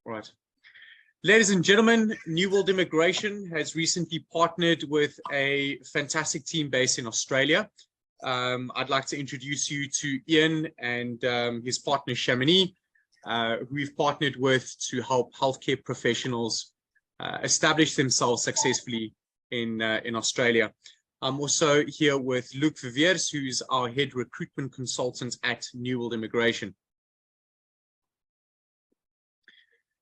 Right. Ladies and gentlemen, New World Immigration has recently partnered with a fantastic team based in Australia. I'd like to introduce you to Ian and his partner Chamonix, who we've partnered with to help healthcare professionals establish themselves successfully in Australia. I'm also here with Luc Viviers, who's our head recruitment consultant at New World Immigration.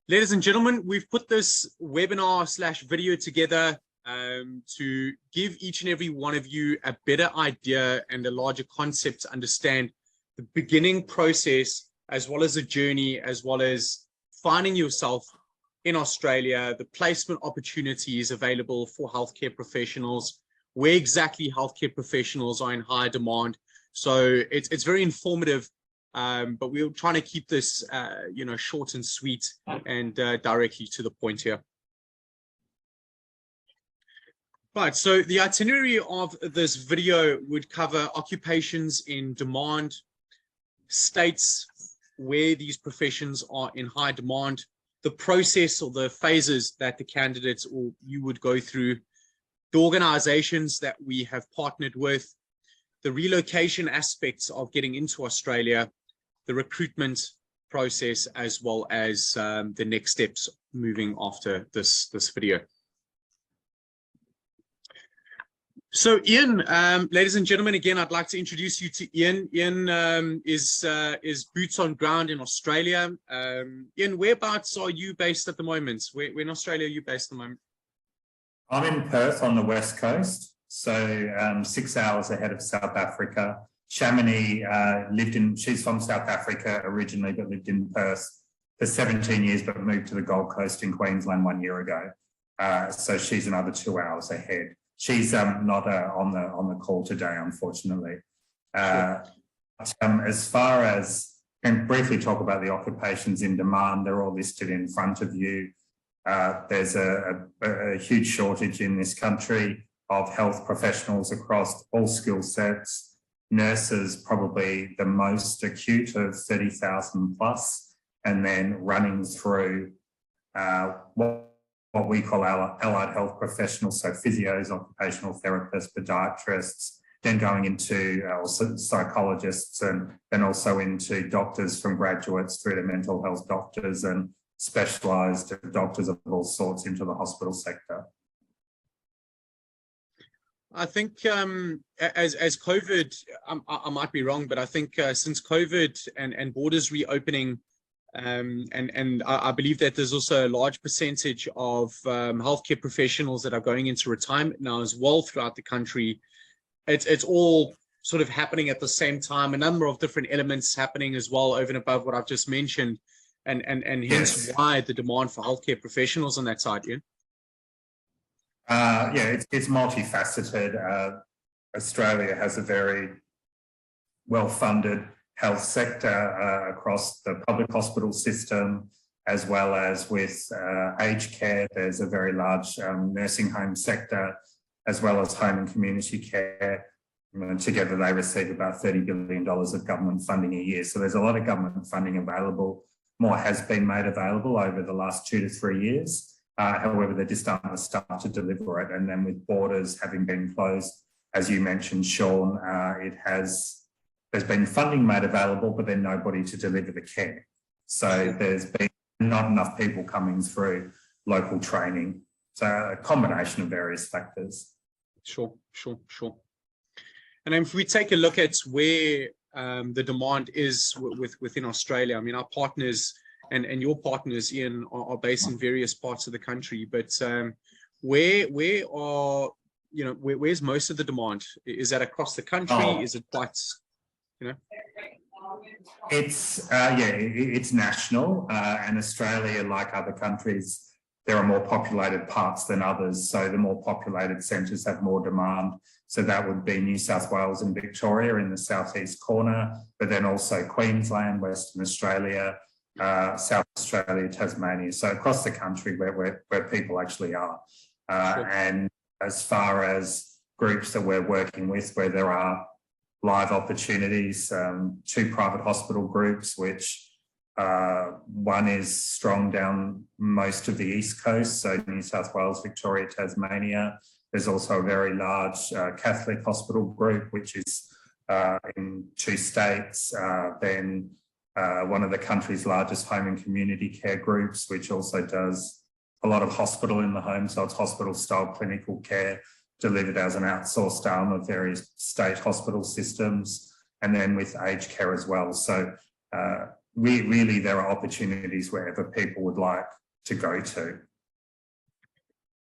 Ladies and gentlemen, we've put this webinar / video together to give each and every one of you a better idea and a larger concept to understand the beginning process, as well as the journey, as well as finding yourself in Australia, the placement opportunities available for healthcare professionals, where exactly healthcare professionals are in high demand. So it's very informative. But we're trying to keep this, short and sweet and directly to the point here. Right, so the itinerary of this video would cover occupations in demand, states where these professions are in high demand, the process or the phases that the candidates or you would go through, the organizations that we have partnered with, the relocation aspects of getting into Australia, the recruitment process, as well as the next steps moving after this video. So Ian, ladies and gentlemen, again, I'd like to introduce you to Ian. Ian is boots on ground in Australia. Ian, whereabouts are you based at the moment? Where in Australia are you based at the moment? I'm in Perth on the west coast, so 6 hours ahead of South Africa. Chamonix she's from South Africa originally, but lived in Perth for 17 years, but moved to the Gold Coast in Queensland 1 year ago. So she's another 2 hours ahead. She's not on the call today, unfortunately. Sure. As far as, and briefly talk about the occupations in demand, they're all listed in front of you. There's a huge shortage in this country of health professionals across all skill sets. Nurses probably the most acute of 30,000 plus, and then running through what we call allied health professionals, so physios, occupational therapists, podiatrists, then going into psychologists, and then also into doctors from graduates through to mental health doctors and specialised doctors of all sorts into the hospital sector. I think as COVID, I might be wrong, but I think since COVID and borders reopening, and I believe that there's also a large percentage of healthcare professionals that are going into retirement now as well throughout the country. It's all sort of happening at the same time, a number of different elements happening as well over and above what I've just mentioned, and hence Yes. Why the demand for healthcare professionals on that side, Ian? It's multifaceted. Australia has a very well-funded health sector across the public hospital system, as well as with aged care. There's a very large nursing home sector, as well as home and community care. Together, they receive about $30 billion of government funding a year. So there's a lot of government funding available. More has been made available over the last 2 to 3 years. However, they're just starting to start to deliver it. And then with borders having been closed, as you mentioned, Sean, there's been funding made available, but then nobody to deliver the care. So there's been not enough people coming through local training. So a combination of various factors. Sure. And if we take a look at where the demand is within Australia, I mean, our partners and your partners, Ian, are based in various parts of the country, but where's most of the demand? Is that across the country? Is it quite, It's national, and Australia, like other countries, there are more populated parts than others. So the more populated centres have more demand. So that would be New South Wales and Victoria in the southeast corner, but then also Queensland, Western Australia, South Australia, Tasmania, so across the country where people actually are. Sure. And as far as groups that we're working with, where there are live opportunities, 2 private hospital groups, which One is strong down most of the East Coast, so New South Wales, Victoria, Tasmania. There's also a very large Catholic hospital group, which is in 2 states. Then one of the country's largest home and community care groups, which also does a lot of hospital in the home. So it's hospital-style clinical care delivered as an outsourced arm of various state hospital systems, and then with aged care as well. So really, there are opportunities wherever people would like to go to.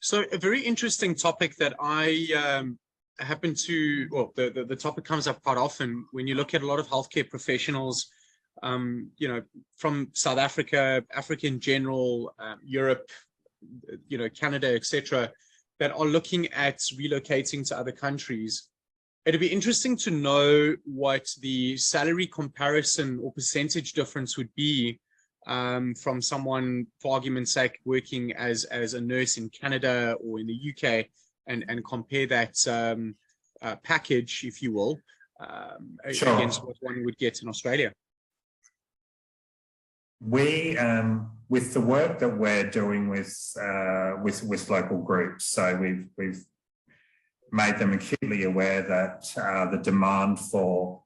So a very interesting topic that I happen to, well, the topic comes up quite often when you look at a lot of healthcare professionals, you know, from South Africa, Africa in general, Europe, you know, Canada, etc., that are looking at relocating to other countries. It'd be interesting to know what the salary comparison or percentage difference would be from someone, for argument's sake, working as a nurse in Canada or in the UK, and compare that package, if you will, Sure. against what one would get in Australia. We, with the work that we're doing with local groups, so we've made them acutely aware that the demand for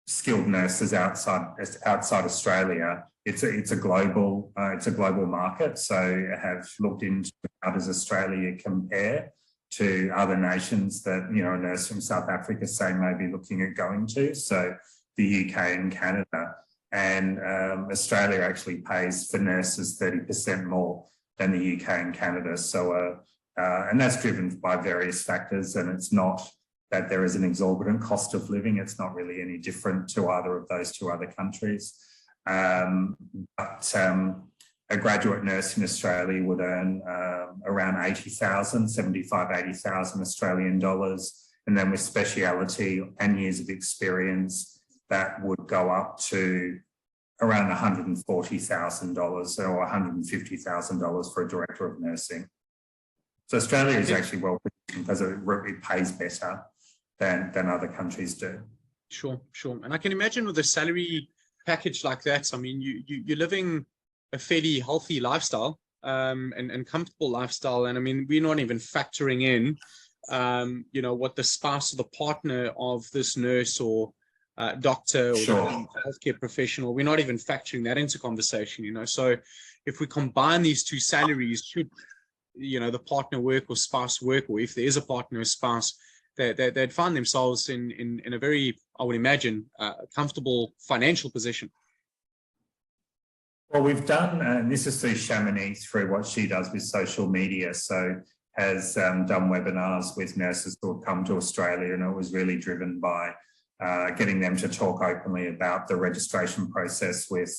skilled nurses outside Australia, it's a global market. So have looked into how does Australia compare to other nations that, you know, a nurse from South Africa, say, may be looking at going to. So the UK and Canada. And Australia actually pays for nurses 30% more than the UK and Canada. So, and that's driven by various factors, and it's not that there is an exorbitant cost of living. It's not really any different to either of those 2 other countries. But a graduate nurse in Australia would earn around 80,000, 80,000 Australian dollars. And then with speciality and years of experience, that would go up to around $140,000 or $150,000 for a director of nursing. So Australia is actually well positioned because it pays better than other countries do. Sure. And I can imagine with a salary package like that, I mean, you're living a fairly healthy lifestyle and comfortable lifestyle. And I mean, we're not even factoring in, you know, what the spouse or the partner of this nurse or doctor or Sure. healthcare professional, we're not even factoring that into conversation, you know. So if we combine these 2 salaries, should, you know, the partner work or spouse work, or if there is a partner or spouse, they'd find themselves in a very, I would imagine, comfortable financial position. Well, we've done, and this is through Chamonix, through what she does with social media. So has done webinars with nurses who have come to Australia, and it was really driven by getting them to talk openly about the registration process with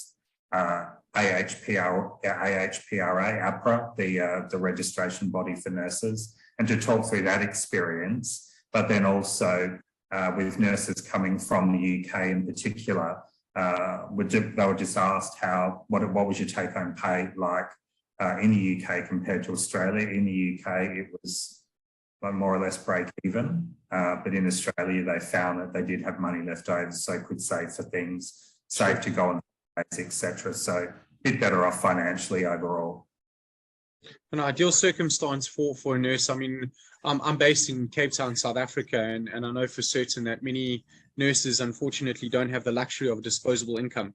AHPRA, APRA, the registration body for nurses, and to talk through that experience. But then also with nurses coming from the UK in particular, they were just asked what was your take-home pay like in the UK compared to Australia. In the UK, it was more or less break even, but in Australia, they found that they did have money left over, so could save for things, save to go on dates, etc. So a bit better off financially overall. An ideal circumstance for a nurse. I mean, I'm based in Cape Town, South Africa, and I know for certain that many nurses, unfortunately, don't have the luxury of disposable income.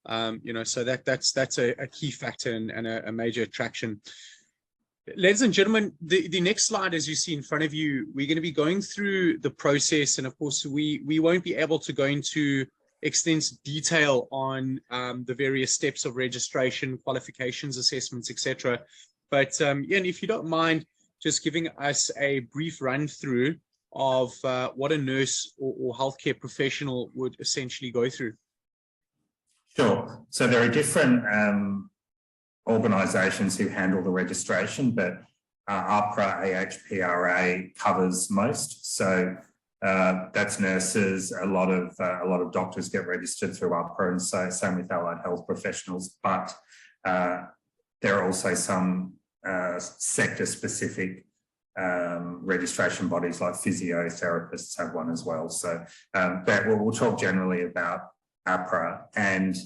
You know, so that's a key factor and a major attraction. Ladies and gentlemen, the next slide, as you see in front of you, we're going to be going through the process, and of course, we won't be able to go into extensive detail on the various steps of registration, qualifications, assessments, etc. But Ian, if you don't mind just giving us a brief run through of what a nurse or healthcare professional would essentially go through. Sure. So there are different organisations who handle the registration, but APRA, AHPRA covers most. So that's nurses. A lot of doctors get registered through APRA, and so same with allied health professionals. But there are also some sector-specific registration bodies, like physiotherapists have one as well. So we'll talk generally about APRA, and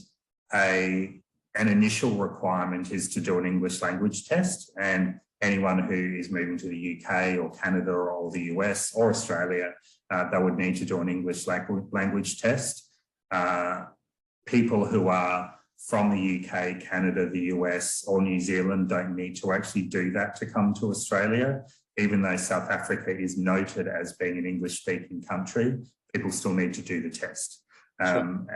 a an initial requirement is to do an English language test, and anyone who is moving to the UK or Canada or the US or Australia, they would need to do an English language test. People who are from the UK, Canada, the US or New Zealand don't need to actually do that to come to Australia. Even though South Africa is noted as being an English-speaking country, people still need to do the test. So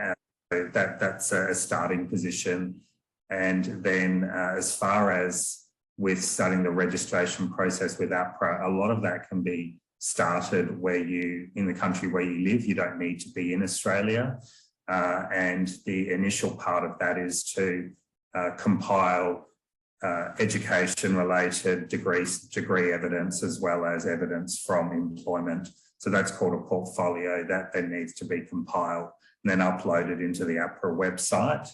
that's a starting position. And then as far as with starting the registration process with APRA, a lot of that can be started in the country where you live. You don't need to be in Australia. And the initial part of that is to compile education-related degree evidence as well as evidence from employment. So that's called a portfolio that then needs to be compiled and then uploaded into the APRA website,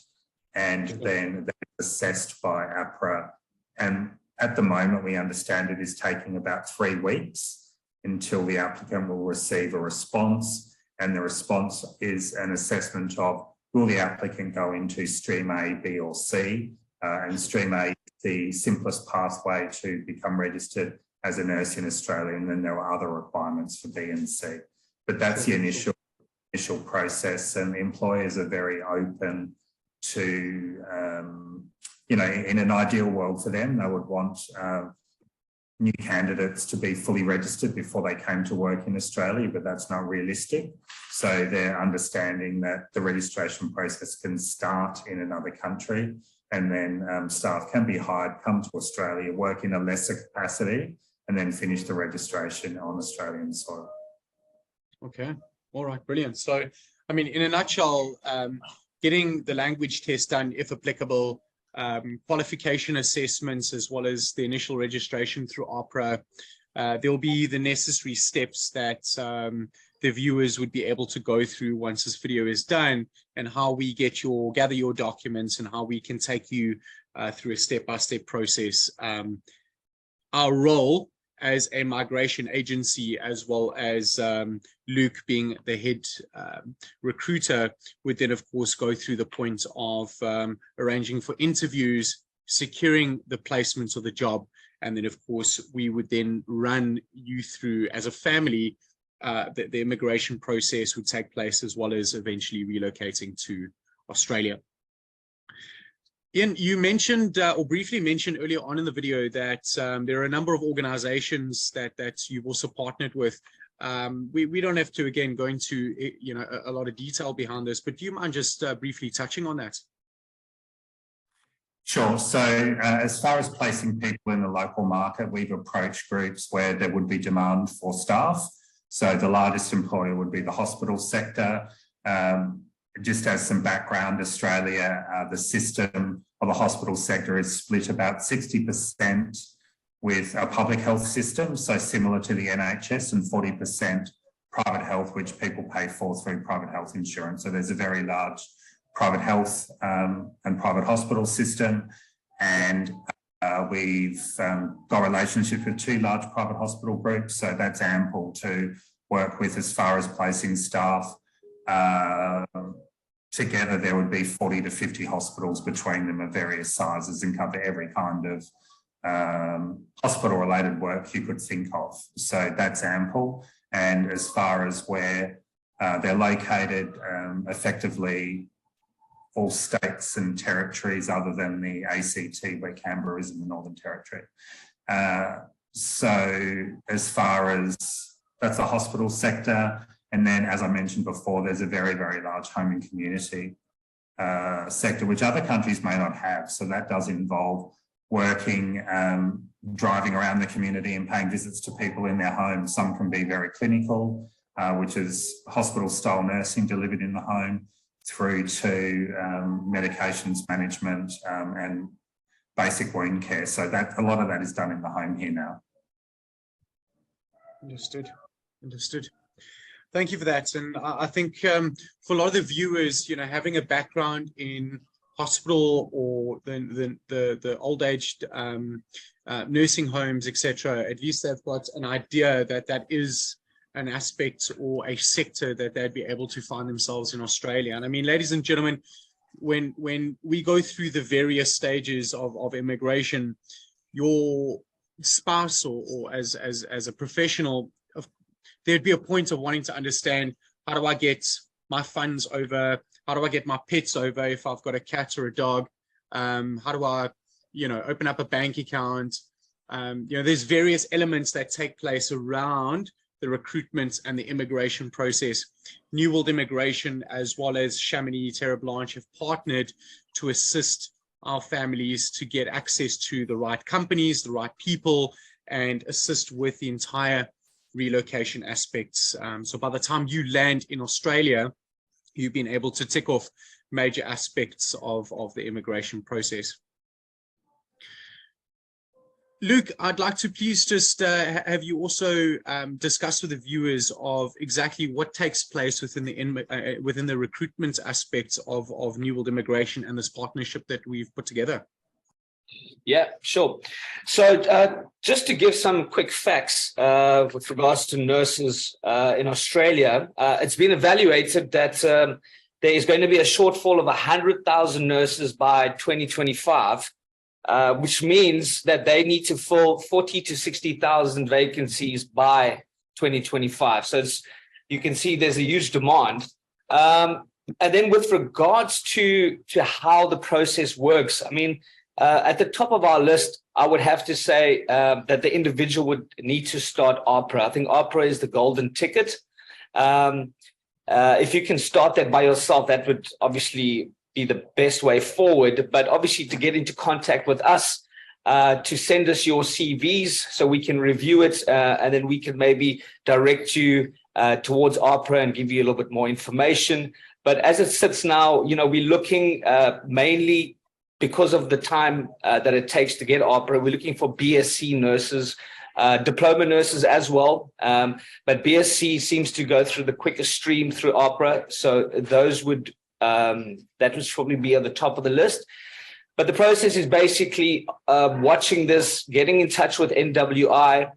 and then assessed by APRA. And at the moment, we understand it is taking about 3 weeks until the applicant will receive a response. And the response is an assessment of, will the applicant go into stream A, B or C? And stream A is the simplest pathway to become registered as a nurse in Australia. And then there are other requirements for B and C. But that's the initial process, and employers are very open to, in an ideal world for them, they would want new candidates to be fully registered before they came to work in Australia, but that's not realistic. So they're understanding that the registration process can start in another country, and then staff can be hired, come to Australia, work in a lesser capacity, and then finish the registration on Australian soil. Okay, all right, brilliant. So, I mean, in a nutshell, getting the language test done, if applicable, qualification assessments, as well as the initial registration through APRA. There'll be the necessary steps that the viewers would be able to go through once this video is done, and how we gather your documents and how we can take you through a step-by-step process. Our role as a migration agency, as well as Luke being the head recruiter, would then of course go through the point of arranging for interviews, securing the placements of the job, and then of course we would then run you through as a family. The immigration process would take place, as well as eventually relocating to Australia. Ian, you mentioned or briefly mentioned earlier on in the video that there are a number of organizations that you've also partnered with. We don't have to, again, go into a lot of detail behind this, but do you mind just briefly touching on that? Sure. So as far as placing people in the local market, we've approached groups where there would be demand for staff. So the largest employer would be the hospital sector. Just as some background, Australia, the system of the hospital sector is split about 60% with a public health system, so similar to the NHS, and 40% private health, which people pay for through private health insurance. So there's a very large private health and private hospital system, and we've got relationships with 2 large private hospital groups, so that's ample to work with as far as placing staff. Together there would be 40 to 50 hospitals between them of various sizes, and cover every kind of hospital related work you could think of. So that's ample. And as far as where they're located, effectively all states and territories other than the ACT, where Canberra is in the Northern Territory. So as far as that's the hospital sector. And then, as I mentioned before, there's a very, very large home and community sector, which other countries may not have. So that does involve working, driving around the community and paying visits to people in their homes. Some can be very clinical, which is hospital-style nursing delivered in the home, through to medications management and basic wound care. So that a lot of that is done in the home here now. Understood. Understood. Thank you for that. And I think for a lot of the viewers, having a background in hospital or the old aged nursing homes, etc., at least they've got an idea that is an aspect or a sector that they'd be able to find themselves in Australia. And I mean, ladies and gentlemen, when we go through the various stages of immigration, your spouse or as a professional, there'd be a point of wanting to understand, how do I get my funds over? How do I get my pets over if I've got a cat or a dog? How do I, open up a bank account? There's various elements that take place around the recruitment and the immigration process. New World Immigration, as well as Chamonix Terre Blanche, have partnered to assist our families to get access to the right companies, the right people, and assist with the entire relocation aspects. So by the time you land in Australia, you've been able to tick off major aspects of the immigration process. Luke, I'd like to please just have you also discuss with the viewers of exactly what takes place within the recruitment aspects of New World Immigration and this partnership that we've put together. Yeah, sure. So just to give some quick facts with regards to nurses in Australia, it's been evaluated that there is going to be a shortfall of 100,000 nurses by 2025. Which means that they need to fill 40 to 60,000 vacancies by 2025. So you can see there's a huge demand. And then with regards to how the process works, I mean, at the top of our list, I would have to say that the individual would need to start AHPRA. I think AHPRA is the golden ticket. If you can start that by yourself, that would obviously be the best way forward, but obviously to get into contact with us, to send us your CVs so we can review it, and then we can maybe direct you towards AHPRA and give you a little bit more information. But as it sits now, we're looking mainly because of the time that it takes to get AHPRA, we're looking for BSc nurses, diploma nurses as well. But BSc seems to go through the quickest stream through AHPRA. So those would that would probably be at the top of the list. But the process is basically watching this, getting in touch with NWI,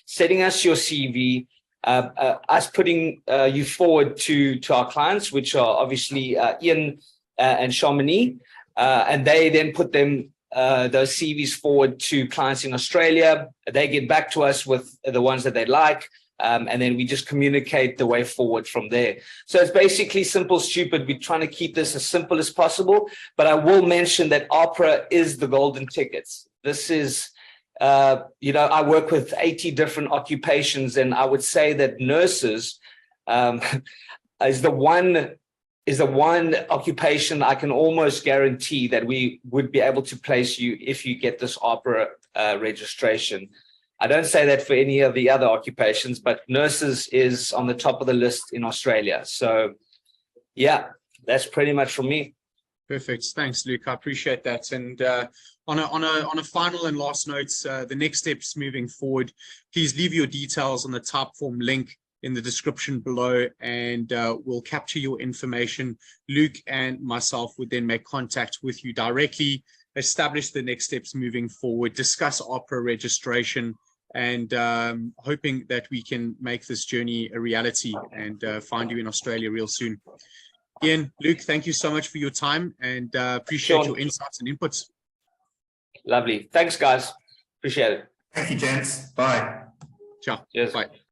sending us your CV, us putting you forward to our clients, which are obviously Ian and Chamonix, and they then put those CVs forward to clients in Australia. They get back to us with the ones that they like. And then we just communicate the way forward from there. So it's basically simple, stupid. We're trying to keep this as simple as possible. But I will mention that AHPRA is the golden tickets. This is, I work with 80 different occupations, and I would say that nurses is the one occupation I can almost guarantee that we would be able to place you if you get this AHPRA registration. I don't say that for any of the other occupations, but nurses is on the top of the list in Australia. So, yeah, that's pretty much from me. Perfect. Thanks, Luke. I appreciate that. And on a final and last note, the next steps moving forward, please leave your details on the Typeform link in the description below, and we'll capture your information. Luke and myself would then make contact with you directly, establish the next steps moving forward, discuss AHPRA registration, and hoping that we can make this journey a reality and find you in Australia real soon. Ian, Luke, thank you so much for your time, and appreciate your insights and inputs. Lovely. Thanks, guys. Appreciate it. Thank you, gents. Bye. Ciao. Cheers. Bye.